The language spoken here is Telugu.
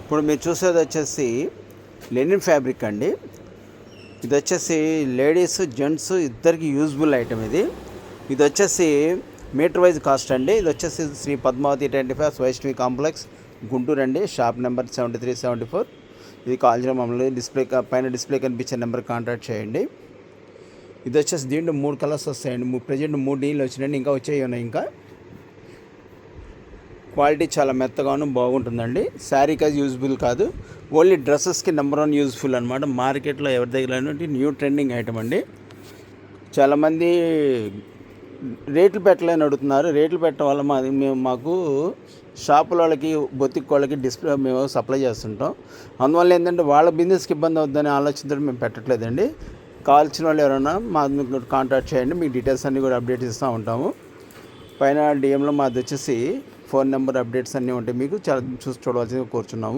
ఇప్పుడు మీరు చూసేది వచ్చేసి లెనిన్ ఫ్యాబ్రిక్ అండి. ఇది వచ్చేసి లేడీస్ జెంట్స్ ఇద్దరికి యూజ్ఫుల్ ఐటమ్ ఇది. ఇది వచ్చేసి మీటర్ వైజ్ కాస్ట్ అండి. ఇది వచ్చేసి శ్రీ పద్మావతి 25 వైష్ణవి కాంప్లెక్స్ గుంటూరు అండి. Shop number 7374. ఇది కాల్ చేయడం మమ్మల్ని పైన డిస్ప్లే కనిపించే నెంబర్ కాంటాక్ట్ చేయండి. ఇది వచ్చేసి దీంట్లో 3 కలర్స్ వస్తాయండి. ప్రజెంట్ 3 డీలు వచ్చినాయండి, ఇంకా వచ్చాయి ఉన్నాయి. ఇంకా క్వాలిటీ చాలా మెత్తగాను బాగుంటుందండి. శారీకి యూజ్ఫుల్ కాదు, ఓన్లీ డ్రెస్సెస్కి నెంబర్ 1 యూజ్ఫుల్ అనమాట. మార్కెట్లో ఎవరి దగ్గర న్యూ ట్రెండింగ్ ఐటమ్ అండి. చాలామంది రేట్లు పెట్టలేని అడుగుతున్నారు. రేట్లు పెట్టడం వల్ల మాకు షాపుల వాళ్ళకి బొత్తిక్ వాళ్ళకి డిస్ప్లే మేము సప్లై చేస్తుంటాం. అందువల్ల ఏంటంటే వాళ్ళ బిజినెస్కి ఇబ్బంది అవుతుందని ఆలోచించడం మేము పెట్టట్లేదండి. కావాల్సిన వాళ్ళు ఎవరైనా మా కాంటాక్ట్ చేయండి, మీకు డీటెయిల్స్ అన్నీ కూడా అప్డేట్ ఇస్తూ ఉంటాము. పైన డిఎంలో మాది వచ్చేసి ఫోన్ నెంబర్ అప్డేట్స్ అన్నీ ఉంటాయి, మీకు చాలా చూసి చూడవలసిందిగా కోరుచున్నాము.